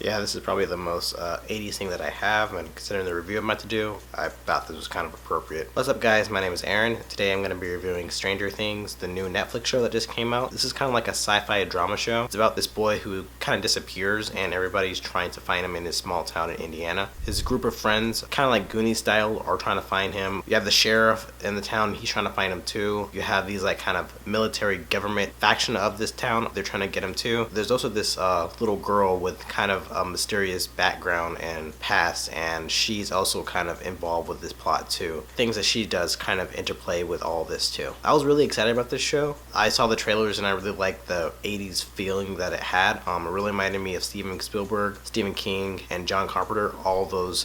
Yeah, this is probably the most 80s thing that I have, and considering the review I'm about to do, I thought this was kind of appropriate. What's up, guys? My name is Aaron. Today I'm going to be reviewing Stranger Things, the new Netflix show that just came out. This is kind of like a sci-fi drama show. It's about this boy who kind of disappears, and everybody's trying to find him in his small town in Indiana. His group of friends, kind of like Goonies style, are trying to find him. You have the sheriff in the town, he's trying to find him too. You have these like kind of military government faction of this town, they're trying to get him too. There's also this little girl with kind of a mysterious background and past, and she's also kind of involved with this plot too. Things that she does kind of interplay with all this too. I was really excited about this show. I saw the trailers and I really liked the 80s feeling that it had. It really reminded me of Steven Spielberg, Stephen King, and John Carpenter, all those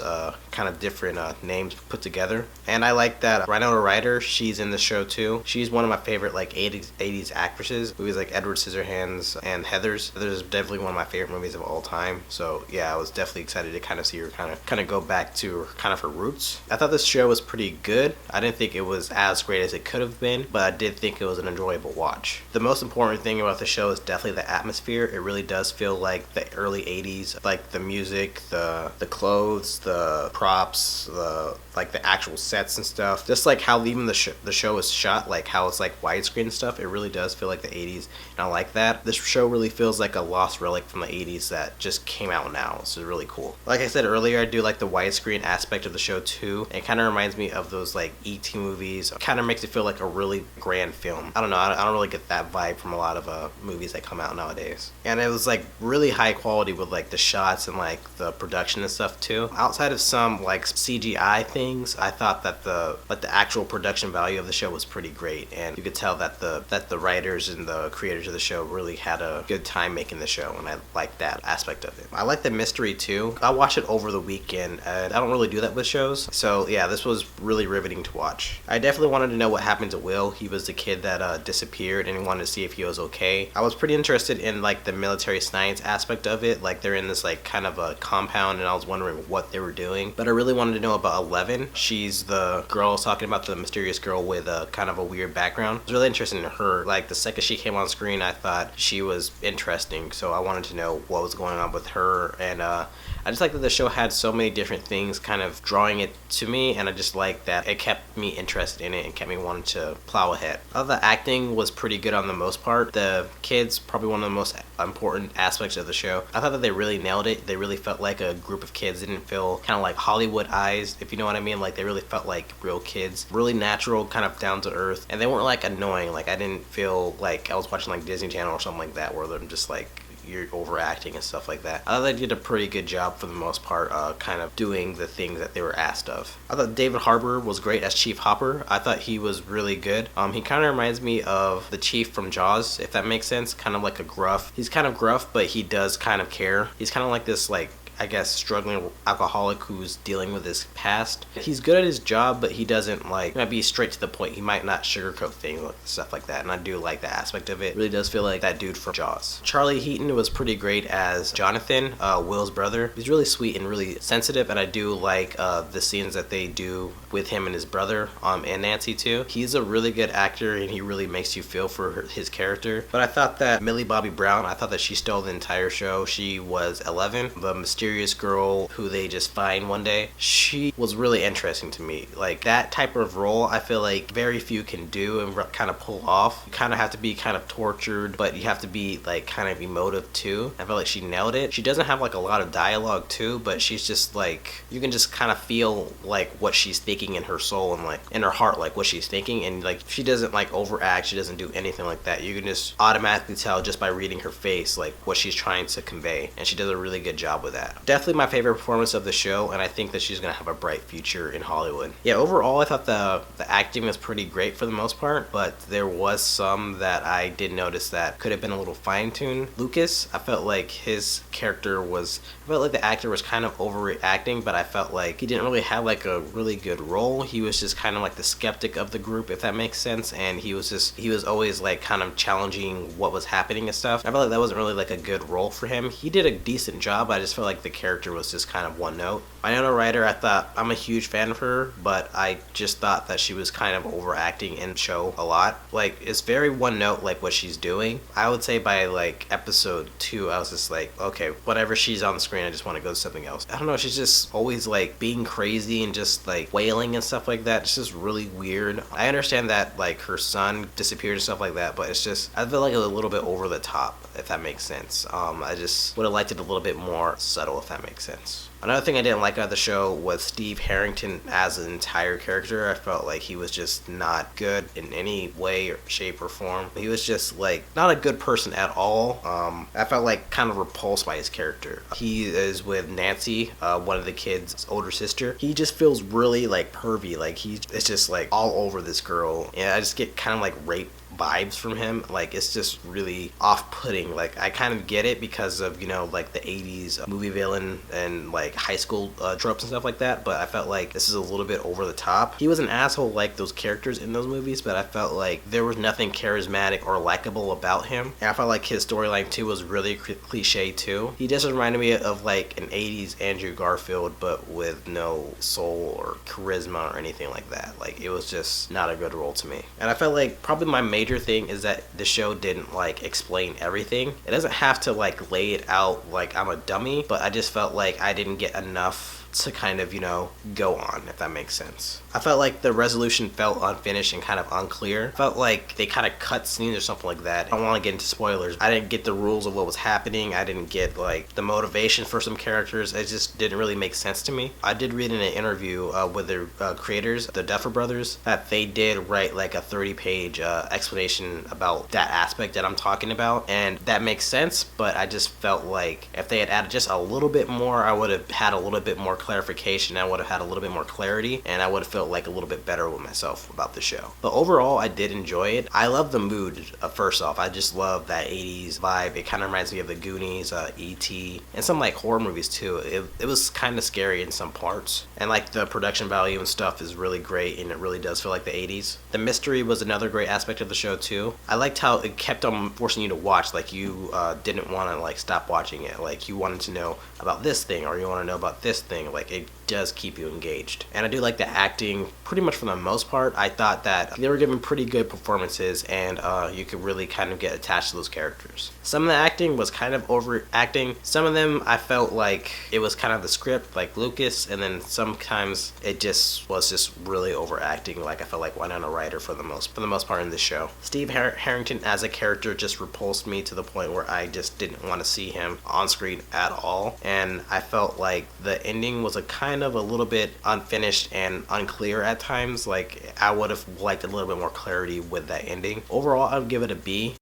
kind of different names put together. And I like that Winona Ryder, she's in the show too. She's one of my favorite like 80s actresses. Movies like Edward Scissorhands and Heathers. Heathers is definitely one of my favorite movies of all time. So yeah, I was definitely excited to kind of see her kind of go back to kind of her roots. I thought this show was pretty good. I didn't think it was as great as it could have been, but I did think it was an enjoyable watch. The most important thing about the show is definitely the atmosphere. It really does feel like the early 80s, like the music, the clothes, the props, the actual sets and stuff. Just like how even the show is shot, like how it's like widescreen and stuff, it really does feel like the 80s, and I like that. This show really feels like a lost relic from the 80s that just came out now. So it's really cool. Like I said earlier, I do like the widescreen aspect of the show too. It kind of reminds me of those like E.T. movies. It kind of makes it feel like a really grand film. I don't know, I don't really get that vibe from a lot of movies that come out nowadays. And it was like really high quality with like the shots and like the production and stuff too. Outside of some like CGI things, I thought that the actual production value of the show was pretty great, and you could tell that the writers and the creators of the show really had a good time making the show, and I like that aspect of it. I like the mystery too. I watched it over the weekend, and I don't really do that with shows, so yeah, this was really riveting to watch. I definitely wanted to know what happened to Will. He was the kid that disappeared, and wanted to see if he was okay. I was pretty interested in like the military science aspect of it, like they're in this like kind of a compound, and I was wondering what they were doing, but I really wanted to know about 11. She's the girl I was talking about, the mysterious girl with a kind of a weird background. I was really interested in her. Like the second she came on screen, I thought she was interesting, so I wanted to know what was going on with her, and I just like that the show had so many different things kind of drawing it to me, and I just like that it kept me interested in it and kept me wanting to plow ahead. The acting was pretty good on the most part. The kids, probably one of the most important aspects of the show. I thought that they really nailed it. They really felt like a group of kids. They didn't feel kind of like Hollywoodized, if you know what I mean. Like they really felt like real kids, really natural, kind of down to earth, and they weren't like annoying. Like I didn't feel like I was watching like Disney Channel or something like that, where they're just like you're overacting and stuff like that. I thought they did a pretty good job for the most part, kind of doing the things that they were asked of. I thought David Harbour was great as Chief Hopper. I thought he was really good. He kind of reminds me of the Chief from Jaws, if that makes sense. Kind of like a gruff. He's kind of gruff, but he does kind of care. He's kind of like this like, I guess, struggling alcoholic who's dealing with his past. He's good at his job, but he doesn't like, he might be straight to the point. He might not sugarcoat things, like stuff like that, and I do like that aspect of it. It really does feel like that dude from Jaws. Charlie Heaton was pretty great as Jonathan, Will's brother. He's really sweet and really sensitive, and I do like the scenes that they do with him and his brother, and Nancy too. He's a really good actor, and he really makes you feel for his character. But I thought that Millie Bobby Brown, I thought that she stole the entire show. She was 11, the mysterious girl who they just find one day. She was really interesting to me. Like that type of role, I feel like very few can do and kind of pull off. You kind of have to be kind of tortured, but you have to be like kind of emotive too. I feel like she nailed it. She doesn't have like a lot of dialogue too, but she's just like, you can just kind of feel like what she's thinking in her soul and like in her heart, like what she's thinking, and like she doesn't like overact. She doesn't do anything like that. You can just automatically tell just by reading her face like what she's trying to convey, and she does a really good job with that. Definitely my favorite performance of the show, and I think that she's gonna have a bright future in Hollywood. Yeah, overall I thought the acting was pretty great for the most part, but there was some that I did notice that could have been a little fine-tuned. Lucas, I felt like his character was, I felt like the actor was kind of overreacting, but I felt like he didn't really have like a really good role. He was just kind of like the skeptic of the group, if that makes sense, and he was always like kind of challenging what was happening and stuff. I felt like that wasn't really like a good role for him. He did a decent job, but I just felt like the character was just kind of one note. Winona Ryder, I thought, I'm a huge fan of her, but I just thought that she was kind of overacting in the show a lot. Like, it's very one note, like what she's doing. I would say by like episode 2, I was just like, okay, whatever she's on the screen, I just want to go to something else. I don't know, she's just always like being crazy and just like wailing and stuff like that. It's just really weird. I understand that like her son disappeared and stuff like that, but it's just, I feel like it was a little bit over the top, if that makes sense. I just would have liked it a little bit more subtle, if that makes sense. Another thing I didn't like about the show was Steve Harrington as an entire character. I felt like he was just not good in any way or shape or form. He was just like not a good person at all. I felt like kind of repulsed by his character. He is with Nancy, one of the kids' older sister. He just feels really like pervy. Like it's just like all over this girl. And I just get kind of like rape vibes from him. Like, it's just really off-putting. Like, I kind of get it because of, you know, like the 80s movie villain and like high school tropes and stuff like that, but I felt like this is a little bit over the top. He was an asshole like those characters in those movies, but I felt like there was nothing charismatic or likable about him. And I felt like his storyline too was really cliche too. He just reminded me of like an 80s Andrew Garfield, but with no soul or charisma or anything like that. Like, it was just not a good role to me. And I felt like probably my major thing is that the show didn't like explain everything. It doesn't have to like lay it out like I'm a dummy, but I just felt like I didn't get enough to kind of, you know, go on, if that makes sense. I felt like the resolution felt unfinished and kind of unclear. Felt like they kind of cut scenes or something like that. I don't want to get into spoilers. I didn't get the rules of what was happening. I didn't get like the motivation for some characters. It just didn't really make sense to me. I did read in an interview with the creators, the Duffer Brothers, that they did write like a 30-page explanation about that aspect that I'm talking about, and that makes sense, but I just felt like if they had added just a little bit more, I would have had a little bit more clarification. I would have had a little bit more clarity, and I would have felt like a little bit better with myself about the show. But overall, I did enjoy it. I love the mood. First off, I just love that 80s vibe. It kind of reminds me of the Goonies, E.T., and some like horror movies too. It was kind of scary in some parts, and like the production value and stuff is really great, and it really does feel like the 80s. The mystery was another great aspect of the show too. I liked how it kept on forcing you to watch. Like, you didn't want to like stop watching it. Like, you wanted to know about this thing, or you want to know about this thing. Like, it does keep you engaged. And I do like the acting pretty much for the most part. I thought that they were giving pretty good performances, and you could really kind of get attached to those characters. Some of the acting was kind of overacting. Some of them I felt like it was kind of the script, like Lucas, and then sometimes it just was just really overacting. Like, I felt like Winona Ryder for the most part in this show. Steve Harrington as a character just repulsed me to the point where I just didn't want to see him on screen at all. And I felt like the ending was a kind of a little bit unfinished and unclear at times. Like, I would have liked a little bit more clarity with that ending. Overall, I would give it a B.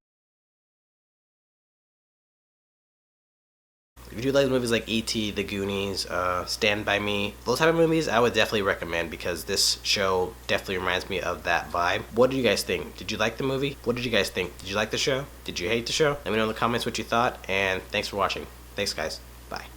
If you like movies like E.T., The Goonies, Stand By Me, those type of movies, I would definitely recommend, because this show definitely reminds me of that vibe. What did you guys think? Did you like the movie? What did you guys think? Did you like the show? Did you hate the show? Let me know in the comments what you thought, and thanks for watching. Thanks, guys. Bye.